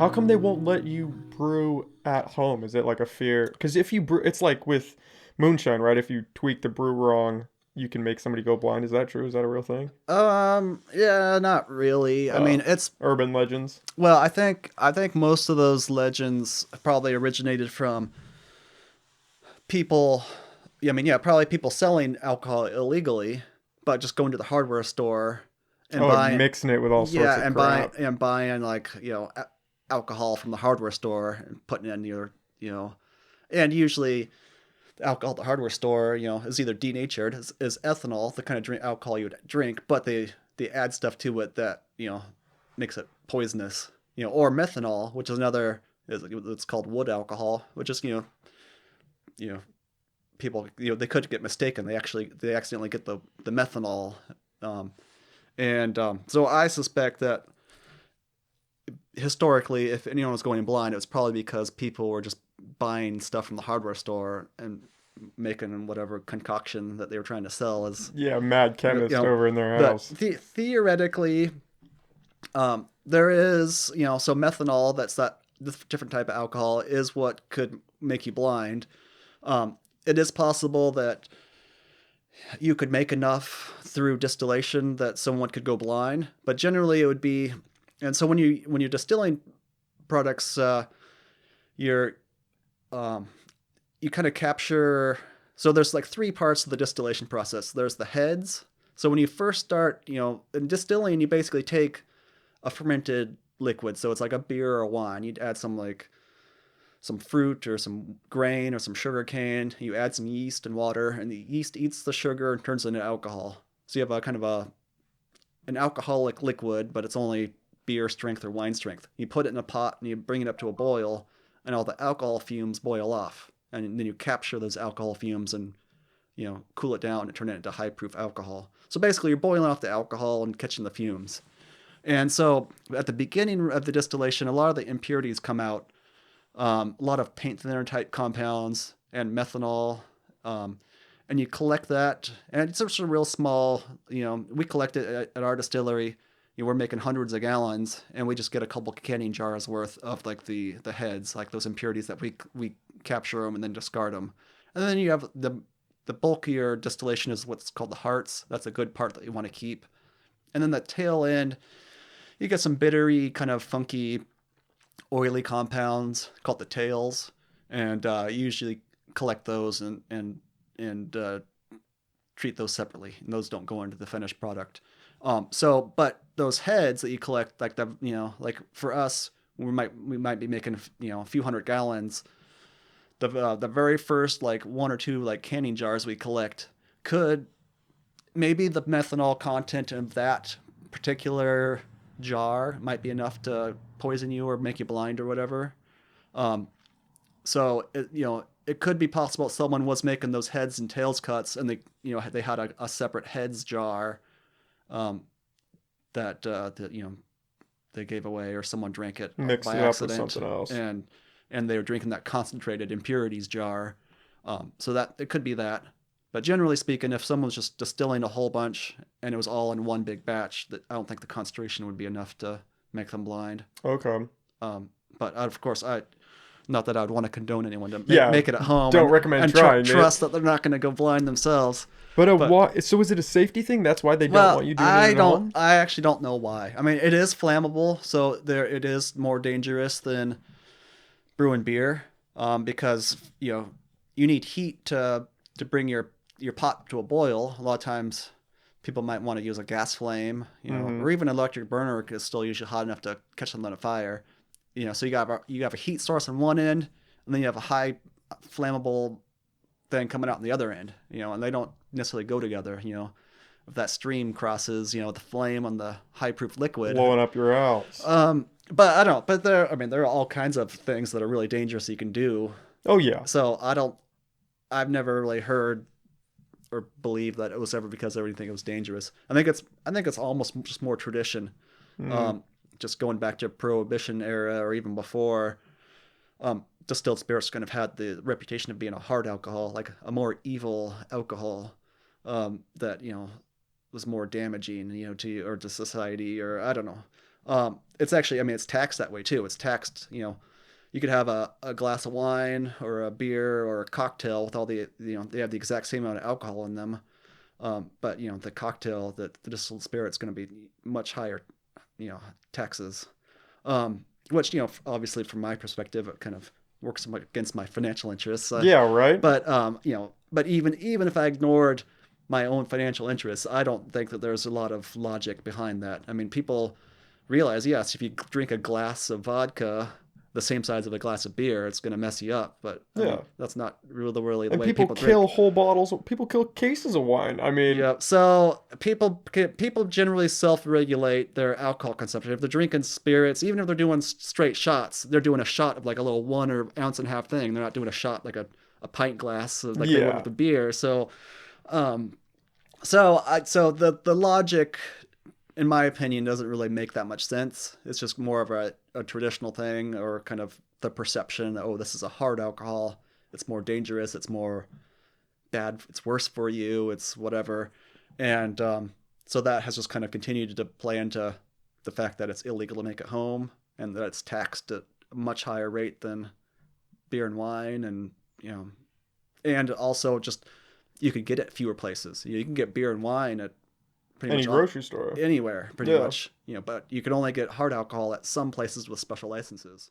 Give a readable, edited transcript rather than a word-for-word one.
How come they won't let you brew at home? Is it like a fear? Because if you brew, it's like with moonshine, right? If you tweak the brew wrong, you can make somebody go blind. Is that true? Is that a real thing? Yeah, not really. I mean, Oh, it's urban legends. well, I think most of those legends probably originated from people. I mean, yeah, probably people selling alcohol illegally, but just going to the hardware store and Oh, and buying, mixing it with all sorts yeah, of and buying crap. and buying like alcohol from the hardware store and putting it in your, and usually the alcohol at the hardware store, is either denatured is ethanol, the kind of alcohol you would drink, but they add stuff to it that makes it poisonous, or methanol, which is another it's called wood alcohol, which is you know people they could get mistaken. They accidentally get the methanol, and so I suspect that historically, if anyone was going blind, it was probably because people were just buying stuff from the hardware store and making whatever concoction that they were trying to sell as Yeah, mad you chemist know over in their but house. theoretically, there is, so methanol, that's that this different type of alcohol, is what could make you blind. It is possible that you could make enough through distillation that someone could go blind, but generally it would be. And so when you're distilling products, you're um, you kind of capture. So there's like three parts of the distillation process. There's the heads. So when you first start, in distilling, you basically take a fermented liquid. So it's like a beer or a wine. You'd add some fruit or some grain or some sugar cane. You add some yeast and water, and the yeast eats the sugar and turns it into alcohol. So you have a kind of an alcoholic liquid, but it's only beer strength or wine strength. You put it in a pot and you bring it up to a boil, and all the alcohol fumes boil off, and then you capture those alcohol fumes and cool it down and turn it into high proof alcohol. So basically, you're boiling off the alcohol and catching the fumes. And so at the beginning of the distillation, a lot of the impurities come out. A lot of paint thinner type compounds and methanol. Um, and you collect that, and it's sort of real small. We collect it at our distillery. We're making hundreds of gallons, and we just get a couple canning jars worth of like the heads, like those impurities that we capture them and then discard them. And then you have the bulkier distillation is what's called the hearts. That's a good part that you want to keep. And then the tail end, you get some bittery, kind of funky, oily compounds called the tails, and you usually collect those and treat those separately, and those don't go into the finished product. But those heads that you collect, like like for us, we might be making a few hundred gallons. The very first like one or two like canning jars we collect could maybe the methanol content of that particular jar might be enough to poison you or make you blind or whatever. Um, so it could be possible someone was making those heads and tails cuts, and they had a separate heads jar, um, that they gave away, or someone drank it Mixed by it up with accident, something else. and they were drinking that concentrated impurities jar. So that it could be that. But generally speaking, if someone's just distilling a whole bunch and it was all in one big batch, that I don't think the concentration would be enough to make them blind. Okay. Um, but of course, not that I would want to condone anyone to Yeah, make it at home don't and recommend trying it. trust that they're not going to go blind themselves. But But why? So is it a safety thing? That's why they don't well, want you doing it at home? I actually don't know why. I mean, it is flammable, so it is more dangerous than brewing beer, because you need heat to bring your pot to a boil. A lot of times, people might want to use a gas flame, Mm-hmm. or even an electric burner is still usually hot enough to catch something on fire. So you have a heat source on one end, and then you have a high flammable thing coming out on the other end. And they don't necessarily go together. If that stream crosses, the flame on the high proof liquid. Blowing up your house. But I don't. But there are all kinds of things that are really dangerous you can do. Oh yeah. So I don't. I've never really heard or believed that it was ever because everything was dangerous. I think it's almost just more tradition. Mm. Um, just going back to Prohibition era or even before, distilled spirits kind of had the reputation of being a hard alcohol, like a more evil alcohol, that was more damaging, to you or to society, or I don't know. It's actually, I mean, it's taxed that way too. It's taxed, you could have a glass of wine or a beer or a cocktail with all they have the exact same amount of alcohol in them. But the cocktail, the distilled spirit's going to be much higher, taxes. Which obviously from my perspective, it kind of works against my financial interests. Yeah, right. But even if I ignored my own financial interests, I don't think that there's a lot of logic behind that. I mean, people realize, yes, if you drink a glass of vodka the same size of a glass of beer, it's going to mess you up. But I Yeah. mean, that's not really the And way people people kill drink. whole bottles. People kill cases of wine. I mean, Yeah. So people generally self-regulate their alcohol consumption. If they're drinking spirits, even if they're doing straight shots, they're doing a shot of like a little 1 or ounce and a half thing. They're not doing a shot like a pint glass like they would with yeah. the beer. Um, so the logic, in my opinion, doesn't really make that much sense. It's just more of a traditional thing, or kind of the perception. Oh, this is a hard alcohol. It's more dangerous. It's more bad. It's worse for you. It's whatever, and so that has just kind of continued to play into the fact that it's illegal to make at home, and that it's taxed at a much higher rate than beer and wine, and and also just you could get it at fewer places. You can get beer and wine at pretty Any much all, grocery store. anywhere, pretty Yeah. much. But you can only get hard alcohol at some places with special licenses.